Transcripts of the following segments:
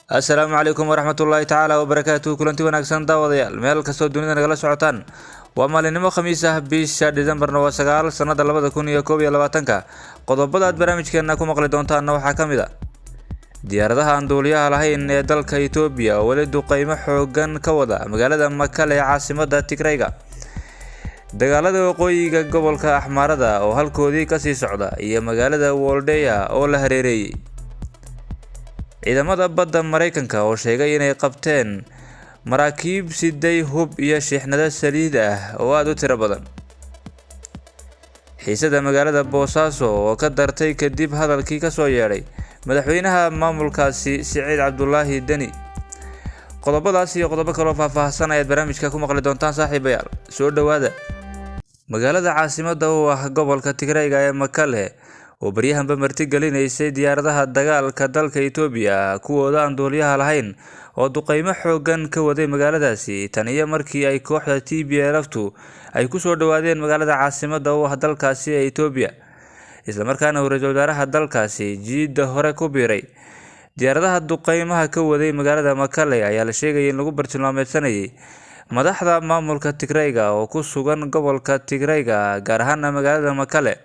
Assalaamu calaykum waraxmatullaahi tacaala wabarakaatuhu. Kulanti wanaagsan daawadayaal meel kastoo dunida nagala socotaan. Waa maalinimo Khamiis ah bisha December waa 9 sanada 2021. Qodobada aad barnaamijkeena ku maqli doontaan waxaa ka mid ah diyaaradaha aan duuliyaha lahayn ee dalka Itoobiya oo wali duqeymo xooggan ka wada magaalada Makale ee caasimadda Tigrayga. Dagaalada waqooyiga gobolka Axmaarada oo halkoodii ka sii socda iyo magaalada Woldeya oo la hareereeyay. ciidamada badda Mareykanka oo sheegay inay qabteen maraakiib siday hub iyo shixnado saliid ah oo aad u tiro badan. xiisada magaalada Boosaaso oo ka dartay kadib hadalkii ka soo yeedhay madaxweynaha maamulkaasi Siciid Cabdullaahi Deni. Qodobadaas iyo qodobo kale oo faahfaahsan ayaad barnaamijka ku maqli doontaan saaxiibayaal. Soo dhawaada. Magaalada caasimadda u ah gobolka Tigrayga ee Makale oo baryahanba martigelineysay diyaaradaha dagaalka dalka Itoobiya kuwooda aan duuliyaha lahayn oo duqeymo xooggan ka waday magaaladaasi tan iyo markii ay kooxda TPLF-tu ay ku soo dhawaadeen magaalada caasimadda u ah dalkaasi ee Itoobiya, isla markaana ra'iisul wasaaraha dalkaasi jiidda hore ku biiray. Diyaaradaha duqeymaha ka waday magaalada Makale ayaa la sheegay in lagu bartilmaameedsanayay madaxda maamulka Tigrayga oo ku sugan gobolka Tigrayga gaar ahaan magaalada Makale.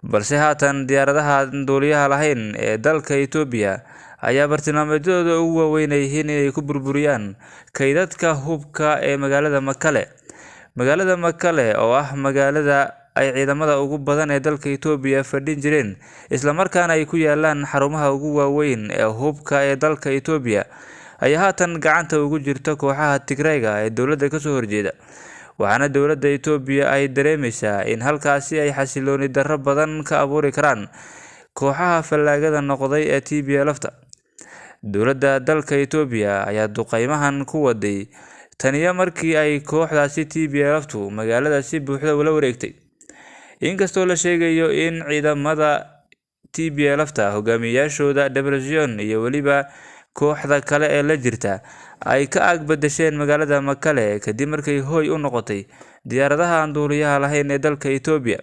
balse haatan diyaaradaha duuliyaha lahayn ee dalka Itoobiya ayaa bartilmaameedyadooda ugu waaweyn yihiin inay ku burburiyaan kaydadka hubka ee magaalada Makale. Magaalada Makale oo ah magaalada ay ciidamada ugu badan ee dalka Itoobiya fadhin jireen isla markaana ay ku yaalaan xarumaha ugu waaweyn ee hubka ee dalka Itoobiya ayaa haatan gacanta ugu jirta kooxaha Tigrayga ee dowladda ka soo horjeeda. waxaana dowladda Itoobiya ay dareemaysaa in halkaasi ay xasilooni darro badan ka abuuri karaan kooxaha fallaagada noqday ee TPLF-ta. Dowladda dalka Itoobiya ayaa duqeymahan ku waday taniya markii ay kooxdaasi TPLF-tu magaalada si buuxda ula wareegtay. Inkastoo la sheegayo in ciidamada TPLF-ta hogaamiyaashooda Debretsion iyo waliba kooxda kale ee la jirta ay ka agbadasheen magaalada Makale kadib markay hooy u noqotay diyaaradaha aan duuliyaha lahayn ee dalka Itoobiya.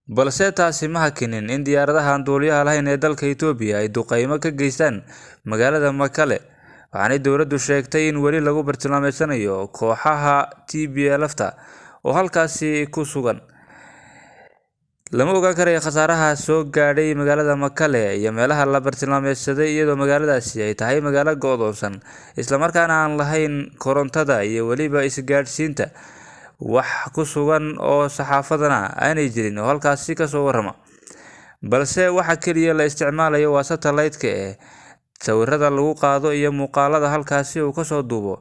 balse taasi ma hakinin in diyaaradaha aan duuliyaha lahayn ee dalka Itoobiya ay duqeymo ka geystaan magaalada Makale, waxaana dowladdu sheegtay in wali lagu bartilmaameedsanayo kooxaha TPLF-ta oo halkaasi ku sugan. lama ogaan karayo khasaaraha soo gaadhay magaalada Makale iyo meelaha la bartilmaameedsaday iyadoo magaaladaasi ay tahay magaalo go'doonsan isla markaana aan lahayn korontada iyo waliba isgaadhsiinta wax ku sugan oo saxaafadana aanay jirin oo halkaasi ka soo warrama. balse waxa kaliya la isticmaalayo waa satellite-ka ee sawirada lagu qaado iyo muuqaalada halkaasi uu ka soo duubo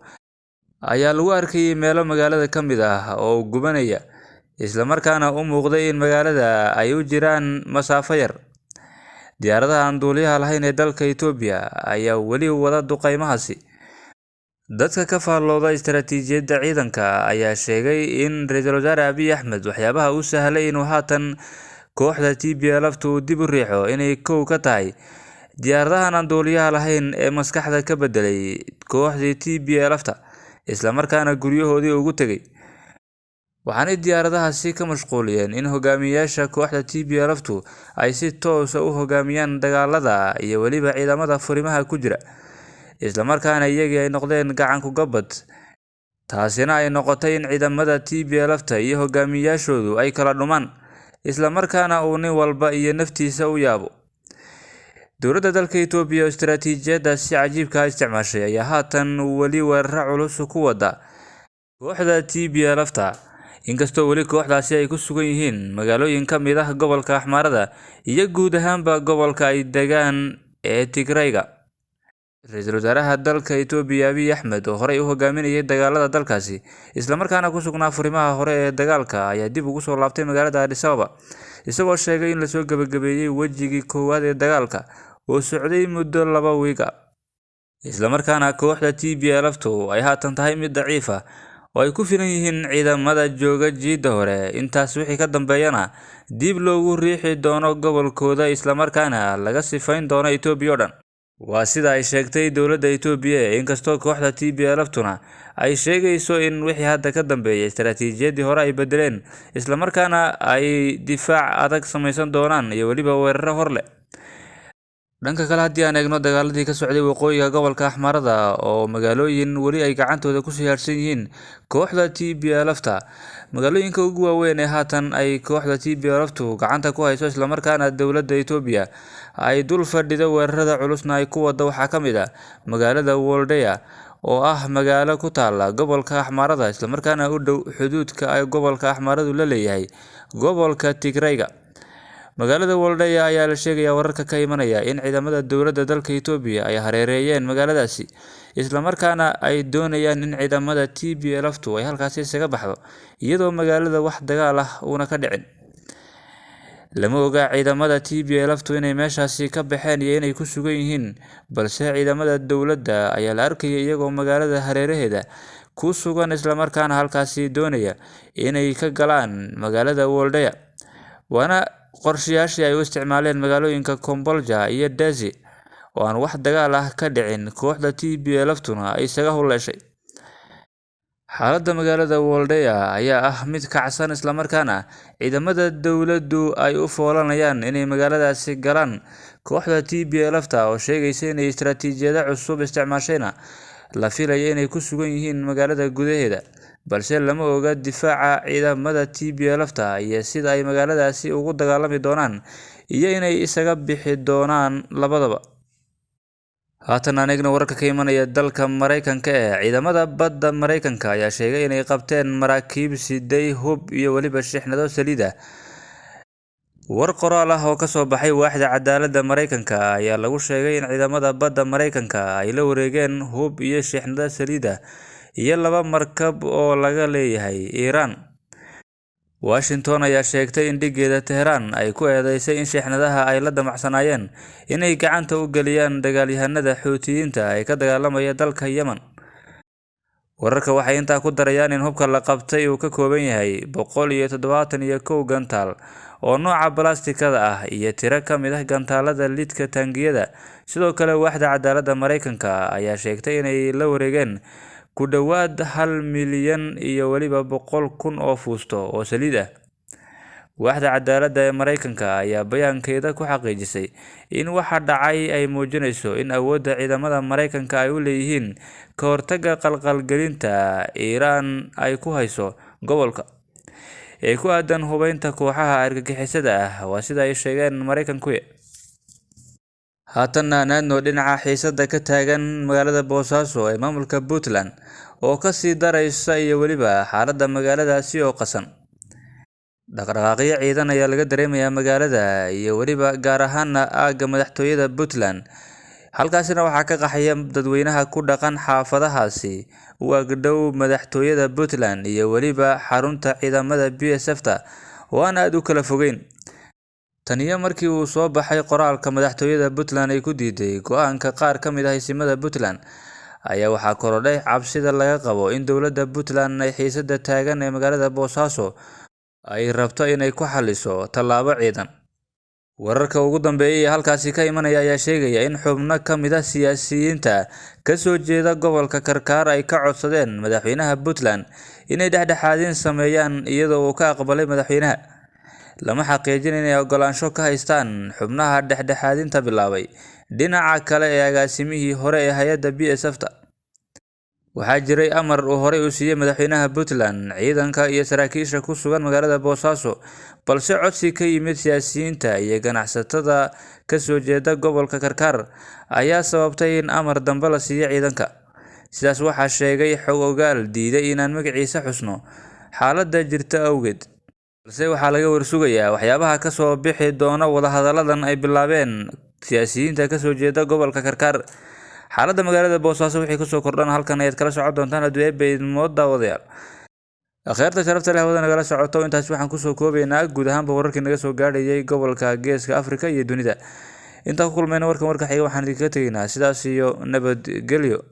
ayaa lagu arkayay meelo magaalada ka mid ah oo gubanaya isla markaana u muuqday in magaalada ay u jiraan masaafo yar. diyaaradaha aan duuliyaha lahayn ee dalka Itoobiya ayaa wali wada duqeymahaasi. dadka ka faallooda istaraatiijiyadda ciidanka ayaa sheegay in ra'iisul wasaare Abiy Ahmed waxyaabaha u sahlay inuu haatan kooxda TPLF-tu dib u riixo inay kow ka tahay diyaaradahan aan duuliyaha lahayn ee maskaxda ka bedelay kooxdii TPLF-ta isla markaana guryahoodii ugu tegay. waxaanay diyaaradahaasi ka mashquuliyeen in hogaamiyaasha kooxda TPLF-tu ay si toos ah u hogaamiyaan dagaalada iyo waliba ciidamada furimaha ku jira, isla markaana iyagii ay noqdeen gacan ku gabad. taasina ay noqotay in ciidamada TPLF-ta iyo hogaamiyaashoodu ay kala dhumaan isla markaana uu nin walba iyo naftiisa u yaabo. dowladda dalka Itoobiya oo istaraatiijiyadda si cajiibka ah isticmaashay ayaa haatan wali weeraro culus ku wada kooxda TPLF-ta, inkastoo wali kooxdaasi ay ku sugan yihiin magaalooyin ka mid ah gobolka Axmaarada iyo guud ahaanba gobolka ay degaan ee Tigrayga. ra'iisul wasaaraha dalka Itoobiya Abiy Ahmed oo horey u hogaaminayay dagaalada dalkaasi isla markaana ku sugnaa furimaha hore ee dagaalka ayaa dib ugu soo laabtay magaalada Addis Ababa isagoo sheegay in la soo gabagabeeyay wejigii koowaad ee dagaalka oo socday muddo 2 wiig ah, isla markaana kooxda TPLF-tu ay haatan tahay mid daciif ah oo ay ku filan yihiin ciidamada jooga jiidda hore. intaas wixii ka dambeeyana dib loogu riixi doono gobolkooda isla markaana laga sifayn doono Itoobiya oo dhan. waa sida ay sheegtay dowladda Itoobiya, inkastoo kooxda TPLF-tuna ay sheegayso in wixii hadda ka dambeeyay istaraatiijiyadii hore ay bedeleen isla markaana ay difaac adag samaysan doonaan iyo waliba weeraro hor leh. dhanka kale haddii aan eegno dagaaladii ka socday waqooyiga gobolka Axmarada oo magaalooyin weli ay gacantooda ku siyaarsan yihiin kooxda TPLF-ta. Magaalooyinka ugu waaweyn ee haatan ay kooxda TPLF-tu gacanta ku hayso isla markaana dowladda Itoobiya ay dul fadhido weerarada culusna ay ku wado waxaa ka mid ah magaalada Woldaya oo ah magaalo ku taala gobolka Axmarada isla markaana u dhow xuduudka ay gobolka Axmaradu la leeyahay gobolka Tigrayga. Magaalada Woldaya ayaa la sheegayaa wararka ka imanaya in ciidamada dowladda dalka Itoobiya ay hareereeyeen magaaladaasi isla markaana ay doonayaan in ciidamada TPLF-tu ay halkaasi isaga baxdo iyadoo magaalada wax dagaal ah uuna ka dhicin. Lama oga ciidamada TPLF-tu inay meeshaasi ka baxeen iyo inay ku sugan yihiin, balse ciidamada dowladda ayaa la arkayay iyagoo magaalada hareeraheeda ku sugan isla markaana halkaasi doonaya inay ka galaan magaalada Woldaya. Waana qorshayaashii ay u isticmaaleen magaalooyinka Kombolja iyo Dessie oo aan wax dagaal ah ka dhicin kooxda TPLF-tuna ay isaga huleeshay. Xaaladda magaalada Woldaya ayaa ah mid kacsan isla markaana ciidamada dowladdu ay u foolanayaan inay magaaladaasi galaan. Kooxda TPLF-ta oo sheegaysa inay istaraatiijiyad cusub isticmaashayna la filayo inay ku sugan yihiin magaalada gudaheeda, balse lama oga difaaca ciidamada TPLF-ta iyo sida ay magaaladaasi ugu dagaalami doonaan iyo inay isaga bixi doonaan labadaba. Haatan aan eegno wararka ka imanaya dalka Mareykanka ee ciidamada badda Mareykanka ayaa sheegay inay qabteen maraakiib siday hub iyo weliba shixnado saliid ah. War qoraal ah oo ka soo baxay waaxda cadaaladda Mareykanka ayaa lagu sheegay in ciidamada badda Mareykanka ay la wareegeen hub iyo shixnado saliid ah iyo 2 markab oo laga leeyahay Iran. Washington ayaa sheegtay in dhigeeda Tehran ay ku eedeysay in shixnadaha ay la damacsanaayeen inay gacanta u geliyaan dagaalyahanada Xuutiyiinta ee ka dagaalamaya dalka Yemen. Wararka waxay intaa ku darayaan in hubka la qabtay uu ka kooban yahay 171 gantaal oo nooca balaastikada ah iyo tiro ka mid ah gantaalada lidka taangiyada. Sidoo kale waaxda cadaaladda Mareykanka ayaa sheegtay inay la wareegeen ku dhawaad 1 milyan iyo weliba 100,000 oo fuusto oo saliid ah. Waaxda cadaaladda ee Mareykanka ayaa bayaankeeda ku xaqiijisay in waxa dhacay ay muujinayso in awoodda ciidamada Mareykanka ay u leeyihiin ka hortagga qalqalgelinta Iran ay ku hayso gobolka ee ku aadan hubeynta kooxaha argagixisada ah. Waa sida ay sheegeen Mareykanku. Haatan naadno dhinaca xiisadda ka taagan magaalada Boosaaso ee maamulka Puntland oo ka sii daraysa iyo weliba xaaladda magaaladaasi oo qasan. Dhaqdhaqaaqyo ciidan ayaa laga dareemayaa magaalada iyo weliba gaar ahaan aagga madaxtooyada Puntland. Halkaasina waxaa ka qaxaya dadweynaha ku dhaqan xaafadahaasi u agdhow madaxtooyada Puntland iyo weliba xarunta ciidamada BSF-ta oo aan aad u kala fogeyn. Taniyo markii uu soo baxay qoraalka madaxtooyada Puntland ay ku diiday go'aanka qaar ka mid ah hay'adaha Puntland ayaa waxaa korodhay cabsida laga qabo in dowladda Puntland ay xiisadda taagan ee magaalada Boosaaso ay rabto inay ku xaliso tallaabo ciidan. Wararka ugu dambeeyay ee halkaasi ka imanaya ayaa sheegaya in xubno ka mid ah siyaasiyiinta ka soo jeeda gobolka Karkar ay ka codsadeen madaxweynaha Puntland inay dhexdhexaadin sameeyaan iyadoo uu ka aqbalay madaxweynaha. Lama xaqiijin inay ogolaansho ka haystaan xubnaha dhexdhexaadinta bilaabay. Dhinaca kale ee agaasimihii hore ee hay'adda BSF-ta waxaa jiray amar uu horey u siiyay madaxweynaha Puntland ciidanka iyo saraakiisha ku sugan magaalada Boosaaso, balse codsi ka yimid siyaasiyiinta iyo ganacsatada ka soo jeeda gobolka Karkar ayaa sababtay in amar dambe la siiyo ciidanka. Sidaas waxaa sheegay xog ogaal diiday inaan magaciisa xusno xaaladda jirta awgeed, balse waxaa laga warsugayaa waxyaabaha ka soo bixi doona wadahadalladan ay bilaabeen siyaasiyiinta ka soo jeeda gobolka Karkar. Xaaladda magaalada Boosaaso wixii ku soo kordhan halkan ayaad kala socon doontaan haddii ay baydmood daawadayaal. Akhyaarta sharafta leh wadana nagala socoto intaas waxaan ku soo koobaynaa guud ahaanba wararkii naga soo gaadhayay gobolka Geeska Afrika iyo dunida. Inta ku kulmayna warkan warka xiga waxaan idinkaga tegaynaa sidaas iyo nabadgelyo.